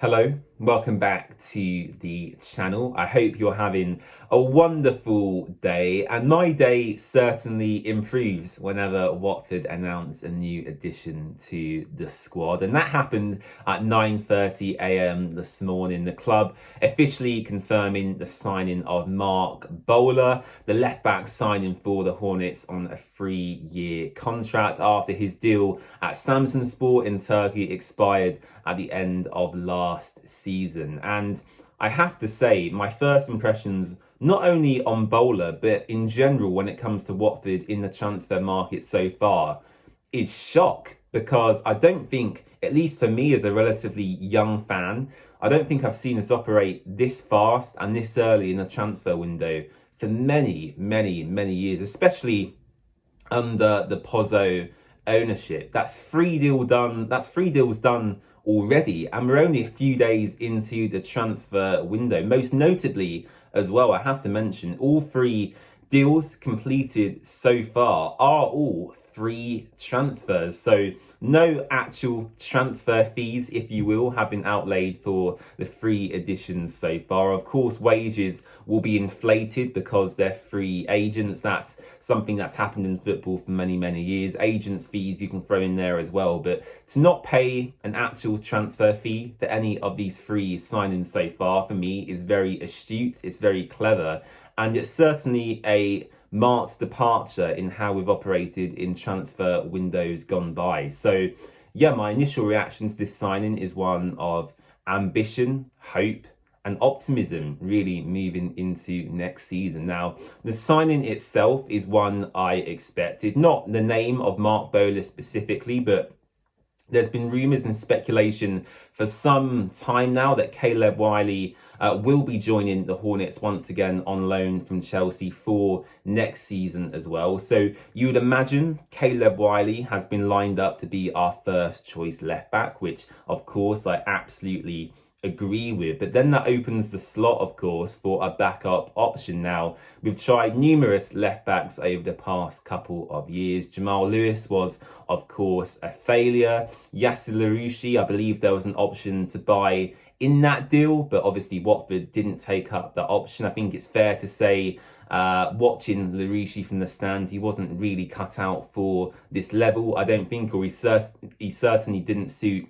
Hello, welcome back to the channel. I hope you're having a wonderful day, and my day certainly improves whenever Watford announce a new addition to the squad. And that happened at 9:30 a.m. this morning. The club officially confirming the signing of Marc Bola, the left back signing for the Hornets on a 3-year contract after his deal at Samsunspor in Turkey expired at the end of last season. And I have to say, my first impressions, not only on Bola, but in general when it comes to Watford in the transfer market so far, is shock. Because I don't think, at least for me as a relatively young fan, I don't think I've seen us operate this fast and this early in a transfer window for many years, especially under the Pozzo ownership. That's three deals done already, and we're only a few days into the transfer window. Most notably as well, I have to mention, all three deals completed so far are all free transfers. So no actual transfer fees, if you will, have been outlaid for the free additions so far. Of course, wages will be inflated because they're free agents. That's something that's happened in football for many years. Agents' fees you can throw in there as well. But to not pay an actual transfer fee for any of these free signings so far, for me, is very astute. It's very clever. And it's certainly a marked departure in how we've operated in transfer windows gone by. So yeah, my initial reaction to this signing is one of ambition, hope, and optimism really moving into next season. Now, the signing itself is one I expected, not the name of Marc Bola specifically, but there's been rumours and speculation for some time now that Caleb Wiley will be joining the Hornets once again on loan from Chelsea for next season as well. So you would imagine Caleb Wiley has been lined up to be our first choice left back, which of course I absolutely agree with. But then that opens the slot, of course, for a backup option. Now, we've tried numerous left backs over the past couple of years. Jamal Lewis was, of course, a failure. Yasser Larouci, I believe there was an option to buy in that deal, but obviously Watford didn't take up the option. I think it's fair to say, watching Larouci from the stands, he wasn't really cut out for this level, I don't think, or he certainly didn't suit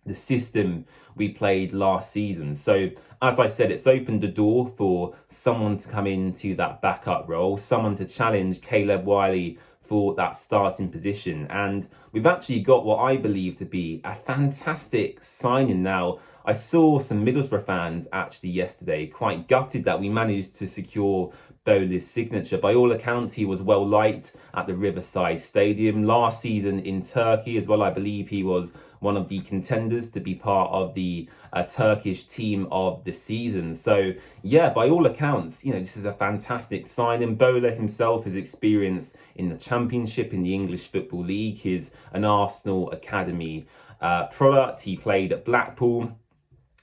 the system we played last season. So as I said, it's opened the door for someone to come into that backup role, someone to challenge Caleb Wiley for that starting position. And we've actually got what I believe to be a fantastic signing. Now, I saw some Middlesbrough fans actually yesterday quite gutted that we managed to secure Bola's signature. By all accounts, he was well liked at the Riverside Stadium last season in Turkey as well. I believe he was one of the contenders to be part of the Turkish team of the season. So yeah, by all accounts, this is a fantastic signing. Bola himself has experience in the Championship, in the English Football League. He's an Arsenal Academy product. He played at Blackpool,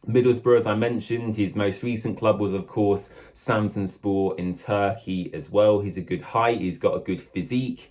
Middlesbrough, as I mentioned. His most recent club was, of course, Samsunspor in Turkey as well. He's a good height. He's got a good physique.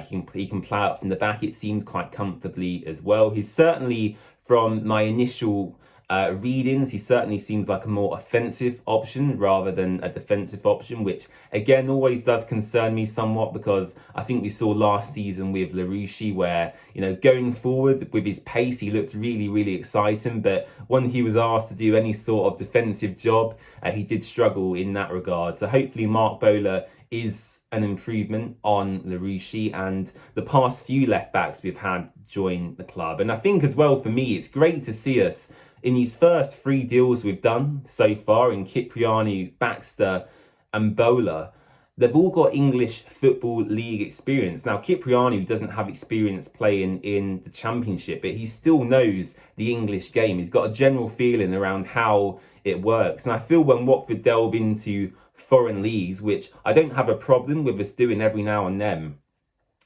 He can play out from the back, it seems, quite comfortably as well. He's certainly, from my initial readings, he certainly seems like a more offensive option rather than a defensive option, which again always does concern me somewhat, because I think we saw last season with Larouci where, going forward with his pace, he looks really exciting, but when he was asked to do any sort of defensive job, he did struggle in that regard. So hopefully Marc Bola is an improvement on Larouci and the past few left backs we've had join the club. And I think as well, for me, it's great to see us in these first 3 deals we've done so far, in Cipriani, Baxter and Bola, they've all got English Football League experience. Now, Cipriani doesn't have experience playing in the Championship, but he still knows the English game. He's got a general feeling around how it works. And I feel when Watford delve into foreign leagues, which I don't have a problem with us doing every now and then,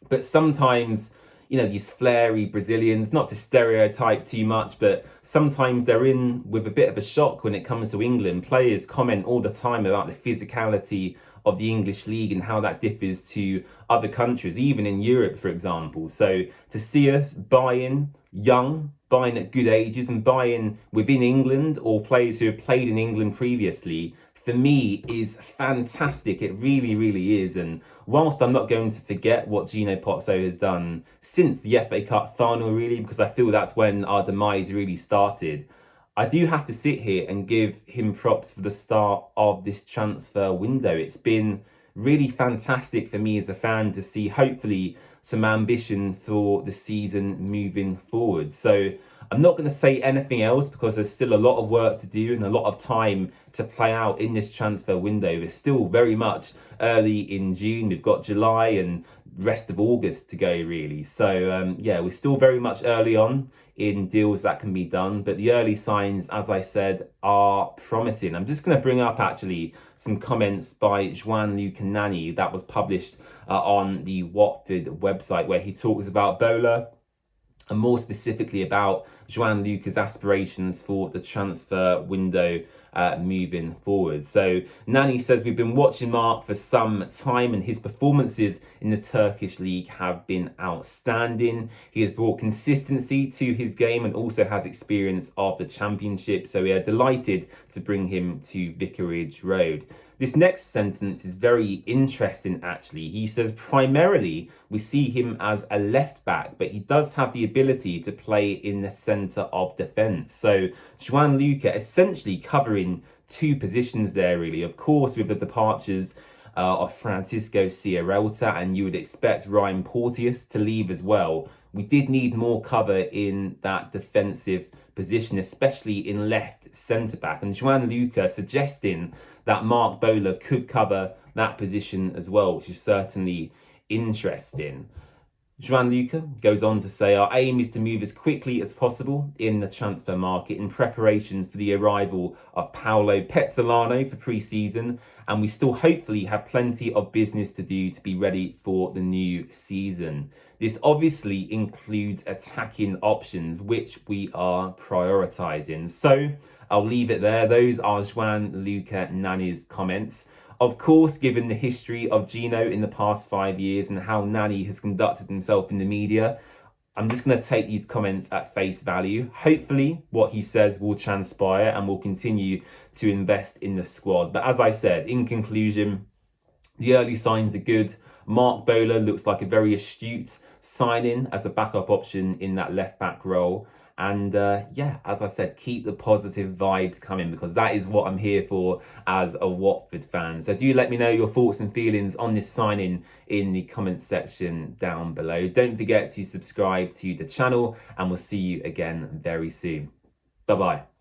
but sometimes these flary Brazilians, not to stereotype too much, but sometimes they're in with a bit of a shock when it comes to England. Players comment all the time about the physicality of the English league and how that differs to other countries, even in Europe, for example. So to see us buy in young, buying at good ages and buying within England, or players who have played in England previously, for me is fantastic. It really, really is. And whilst I'm not going to forget what Gino Pozzo has done since the FA Cup final, really, because I feel that's when our demise really started, I do have to sit here and give him props for the start of this transfer window. It's been really fantastic for me as a fan to see, hopefully, some ambition for the season moving forward. So I'm not going to say anything else because there's still a lot of work to do and a lot of time to play out in this transfer window. We're still very much early in June. We've got July and rest of August to go, really. So yeah, we're still very much early on in deals that can be done, but the early signs, as I said, are promising. I'm just going to bring up actually some comments by Joan Lucani that was published on the Watford website, where he talks about Bola and more specifically about Joan Lucas' aspirations for the transfer window moving forward. So Nani says, we've been watching Marc for some time and his performances in the Turkish league have been outstanding. He has brought consistency to his game and also has experience of the Championship. So we are delighted to bring him to Vicarage Road. This next sentence is very interesting, actually. He says, primarily, we see him as a left back, but he does have the ability to play in the centre of defence. So Joan Luca essentially covering two positions there, really. Of course, with the departures of Francisco Sierralta, and you would expect Ryan Porteous to leave as well. We did need more cover in that defensive position, especially in left centre-back. And Joan Luca suggesting that Marc Bola could cover that position as well, which is certainly interesting. Joan Luca goes on to say, our aim is to move as quickly as possible in the transfer market in preparation for the arrival of Paolo Pezzolano for pre-season, and we still hopefully have plenty of business to do to be ready for the new season. This obviously includes attacking options, which we are prioritising. So I'll leave it there. Those are Joan Luca Nani's comments. Of course, given the history of Gino in the past 5 years and how Nani has conducted himself in the media, I'm just going to take these comments at face value. Hopefully, what he says will transpire and will continue to invest in the squad. But as I said, in conclusion, the early signs are good. Marc Bola looks like a very astute signing as a backup option in that left-back role. And yeah, as I said, keep the positive vibes coming, because that is what I'm here for as a Watford fan. So do let me know your thoughts and feelings on this signing in the comment section down below. Don't forget to subscribe to the channel, and we'll see you again very soon. Bye-bye.